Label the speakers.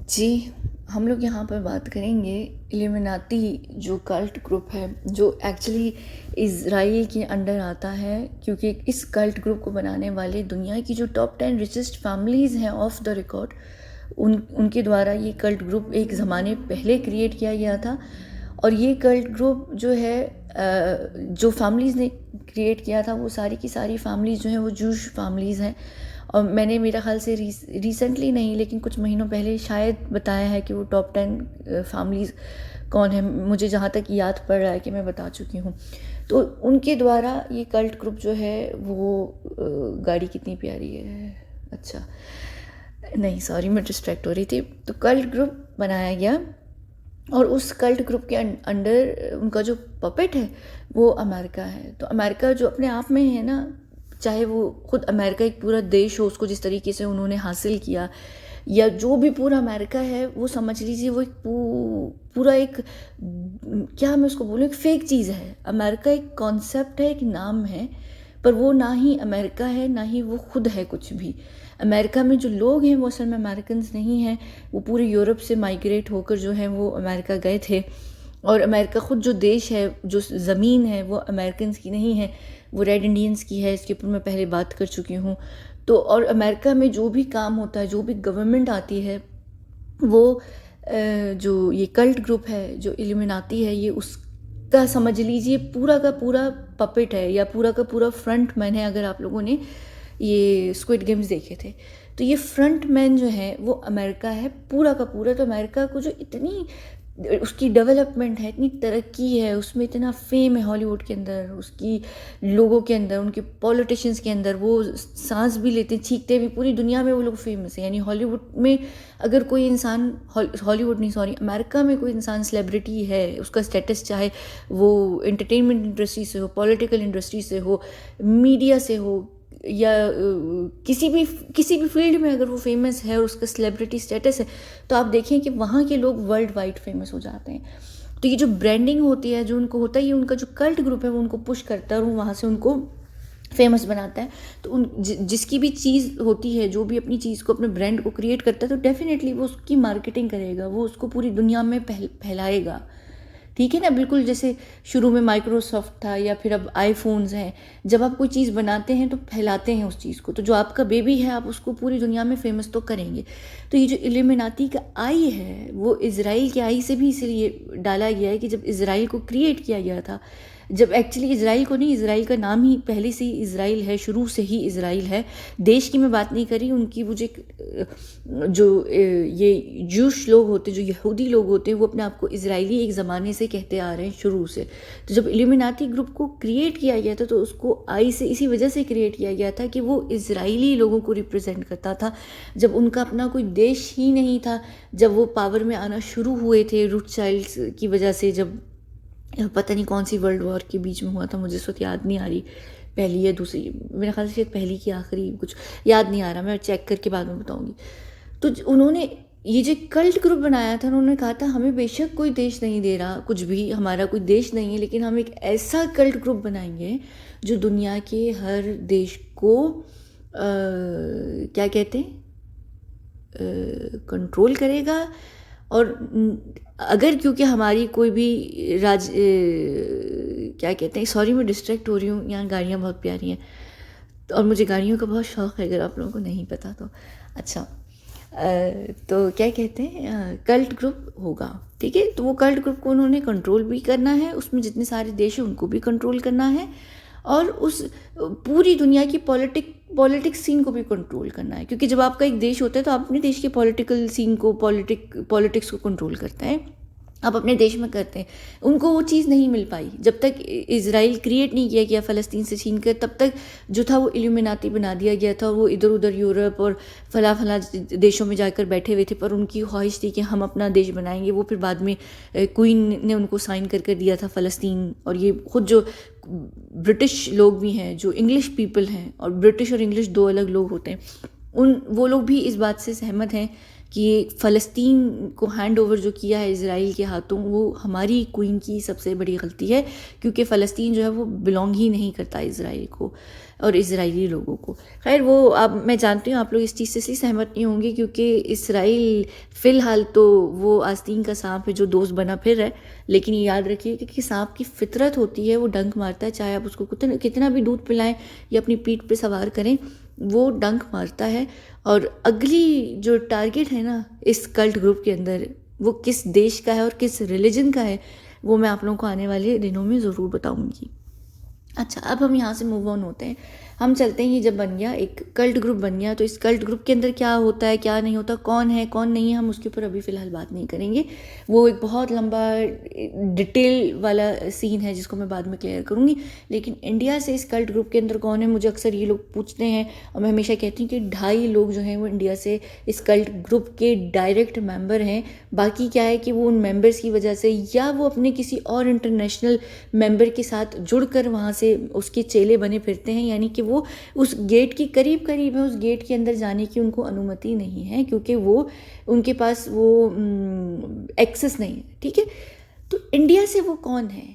Speaker 1: जी, हम लोग यहाँ पर बात करेंगे इल्यूमिनाती जो कल्ट ग्रुप है, जो एक्चुअली इज़राइल के अंडर आता है, क्योंकि इस कल्ट ग्रुप को बनाने वाले दुनिया की जो टॉप 10 रिचेस्ट फैमिलीज़ हैं ऑफ द रिकॉर्ड, उनके द्वारा ये कल्ट ग्रुप एक ज़माने पहले क्रिएट किया गया था। और ये कल्ट ग्रुप जो है जो फैमिलीज़ ने क्रिएट किया था, वो सारी की सारी फैमिलीज़ जो हैं वो जूश फैमिलीज़ हैं। और मैंने मेरा ख़्याल से रिसेंटली नहीं, लेकिन कुछ महीनों पहले शायद बताया है कि वो टॉप 10 फैमिलीज़ कौन है। मुझे जहाँ तक याद पड़ रहा है कि मैं बता चुकी हूँ। तो उनके द्वारा ये कल्ट ग्रुप जो है वो गाड़ी कितनी प्यारी है, अच्छा नहीं सॉरी, मैं डिस्ट्रैक्ट हो रही थी। तो कल्ट ग्रुप बनाया गया और उस कल्ट ग्रुप के अंडर उनका जो पपेट है वो अमेरिका है। तो अमेरिका जो अपने आप में है ना, चाहे वो खुद अमेरिका एक पूरा देश हो, उसको जिस तरीके से उन्होंने हासिल किया, या जो भी पूरा अमेरिका है वो समझ लीजिए वो एक पूरा एक क्या मैं उसको बोलूँ, एक फेक चीज़ है। अमेरिका एक कॉन्सेप्ट है, एक नाम है, पर वो ना ही अमेरिका है ना ही वो खुद है कुछ भी। अमेरिका में जो लोग हैं वो असल में अमेरिकन्स नहीं हैं, वो पूरे यूरोप से माइग्रेट होकर जो है वो अमेरिका गए थे। और अमेरिका ख़ुद जो देश है, जो ज़मीन है, वो अमेरिकन्स की नहीं है, वो रेड इंडियंस की है। इसके ऊपर मैं पहले बात कर चुकी हूँ। तो और अमेरिका में जो भी काम होता है, जो भी गवर्नमेंट आती है, वो जो ये कल्ट ग्रुप है, जो इल्यूमिनाती है, ये उसका समझ लीजिए पूरा का पूरा पपेट है, या पूरा का पूरा फ्रंट मैन है। अगर आप लोगों ने ये स्क्विड गेम्स देखे थे, तो ये फ्रंट मैन जो है वो अमेरिका है पूरा का पूरा। तो अमेरिका को जो इतनी उसकी डेवलपमेंट है, इतनी तरक्की है, उसमें इतना फेम है हॉलीवुड के अंदर, उसकी लोगों के अंदर, उनके पॉलिटिशियंस के अंदर, वो सांस भी लेते छींकते भी, पूरी दुनिया में वो लोग फेमस है। यानी हॉलीवुड में अगर कोई इंसान, हॉलीवुड नहीं सॉरी, अमेरिका में कोई इंसान सेलिब्रिटी है, उसका स्टेटस चाहे वो एंटरटेनमेंट इंडस्ट्री से हो, पॉलिटिकल इंडस्ट्री से हो, मीडिया से हो, या किसी भी फील्ड में अगर वो फेमस है और उसका सेलिब्रिटी स्टेटस है, तो आप देखें कि वहाँ के लोग वर्ल्ड वाइड फेमस हो जाते हैं। तो ये जो ब्रांडिंग होती है, जो उनको होता है, ये उनका जो कल्ट ग्रुप है वो उनको पुश करता है और वो वहाँ से उनको फेमस बनाता है। तो जिसकी भी चीज़ होती है, जो भी अपनी चीज़ को, अपने ब्रांड को क्रिएट करता है, तो डेफिनेटली वो उसकी मार्केटिंग करेगा, वो उसको पूरी दुनिया में फैलाएगा। ठीक है ना, बिल्कुल जैसे शुरू में माइक्रोसॉफ्ट था, या फिर अब आईफोन्स हैं। जब आप कोई चीज़ बनाते हैं तो फैलाते हैं उस चीज़ को, तो जो आपका बेबी है आप उसको पूरी दुनिया में फेमस तो करेंगे। तो ये जो इल्यूमिनाती का आई है, वो इज़राइल के आई से भी इसीलिए डाला गया है कि जब इज़राइल को क्रिएट किया गया था, जब एक्चुअली इज़राइल को नहीं, इज़राइल का नाम ही पहले से ही इज़राइल है, शुरू से ही इज़राइल है। देश की मैं बात नहीं कर रही, उनकी मुझे जो ये जूश लोग होते, जो यहूदी लोग होते हैं, वो अपने आप को इज़राइली एक ज़माने से कहते आ रहे हैं, शुरू से। तो जब इल्यूमिनाती ग्रुप को क्रिएट किया गया था, तो उसको आई से इसी वजह से क्रिएट किया गया था कि वो इज़राइली लोगों को रिप्रेजेंट करता था। जब उनका अपना कोई देश ही नहीं था, जब वो पावर में आना शुरू हुए थे रोथशाइल्ड्स की वजह से, जब पता नहीं कौन सी वर्ल्ड वॉर के बीच में हुआ था, मुझे इस वक्त याद नहीं आ रही, पहली या दूसरी, मेरे ख्याल से पहली की आखिरी, कुछ याद नहीं आ रहा, मैं चेक करके बाद में बताऊंगी। तो उन्होंने ये जो कल्ट ग्रुप बनाया था, उन्होंने कहा था हमें बेशक कोई देश नहीं दे रहा, कुछ भी हमारा कोई देश नहीं है, लेकिन हम एक ऐसा कल्ट ग्रुप बनाएंगे जो दुनिया के हर देश को क्या कहते हैं, कंट्रोल करेगा। और अगर क्योंकि हमारी कोई भी क्या कहते हैं, सॉरी मैं डिस्ट्रैक्ट हो रही हूँ, यहाँ गाड़ियाँ बहुत प्यारी हैं, और मुझे गाड़ियों का बहुत शौक़ है, अगर आप लोगों को नहीं पता तो। अच्छा, तो क्या कहते हैं, कल्ट ग्रुप होगा, ठीक है। तो वो कल्ट ग्रुप को उन्होंने कंट्रोल भी करना है, उसमें जितने सारे देश हैं उनको भी कंट्रोल करना है, और उस पूरी दुनिया की पॉलिटिक्स सीन को भी कंट्रोल करना है। क्योंकि जब आपका एक देश होता है तो आप अपने देश के पॉलिटिकल सीन को, पॉलिटिक्स को कंट्रोल करते हैं, आप अपने देश में करते हैं। उनको वो चीज़ नहीं मिल पाई जब तक इज़राइल क्रिएट नहीं किया गया फ़लस्तीन से छीन कर, तब तक जो था वो इल्यूमिनाती बना दिया गया था। वो इधर उधर यूरोप और फला देशों में जाकर बैठे हुए थे, पर उनकी ख्वाहिश थी कि हम अपना देश बनाएंगे। वो फिर बाद में क्वीन ने उनको साइन कर दिया था फ़लस्तीन। और ये खुद जो ब्रिटिश लोग भी हैं, जो इंग्लिश पीपल हैं, और ब्रिटिश और इंग्लिश दो अलग लोग होते हैं, वो लोग भी इस बात से सहमत हैं कि फ़लस्तीन को हैंड ओवर जो किया है इज़राइल के हाथों, वो हमारी क्वीन की सबसे बड़ी गलती है, क्योंकि फ़लस्तीन जो है वो बिलोंग ही नहीं करता इज़राइल को और इज़राइली लोगों को। खैर वो, अब मैं जानती हूँ आप लोग इस चीज़ से इसलिए सहमत नहीं होंगे क्योंकि इसराइल फ़िलहाल तो वो आस्तीन का सांप है जो दोस्त बना फिर है, लेकिन ये याद रखिए कि सांप की फितरत होती है, वो डंक मारता है, चाहे आप उसको कितना भी दूध पिलाएं या अपनी पीठ पे सवार करें, वो डंक मारता है। और अगली जो टारगेट है ना इस कल्ट ग्रुप के अंदर, वो किस देश का है और किस रिलीजन का है, वो मैं आप लोगों को आने वाले दिनों में ज़रूर बताऊंगी। अच्छा, अब हम यहाँ से मूव ऑन होते हैं, हम चलते हैं। ये जब बन गया, एक कल्ट ग्रुप बन गया, तो इस कल्ट ग्रुप के अंदर क्या होता है क्या नहीं होता, कौन है कौन नहीं है, हम उसके ऊपर अभी फ़िलहाल बात नहीं करेंगे। वो एक बहुत लंबा डिटेल वाला सीन है जिसको मैं बाद में क्लियर करूँगी। लेकिन इंडिया से इस कल्ट ग्रुप के अंदर कौन है, मुझे अक्सर ये लोग पूछते हैं और मैं हमेशा कहती हूँ कि 2.5 लोग जो हैं वो इंडिया से इस कल्ट ग्रुप के डायरेक्ट मेंबर हैं। बाकी क्या है कि वो उन मेंबर्स की वजह से या वो अपने किसी और इंटरनेशनल मेंबर के साथ जुड़कर वहाँ से उसके चेले बने फिरते हैं, यानी कि वो उस गेट की करीब करीब है, उस गेट के अंदर जाने की उनको अनुमति नहीं है क्योंकि वो उनके पास वो एक्सेस नहीं है। ठीक है, तो इंडिया से वो कौन है,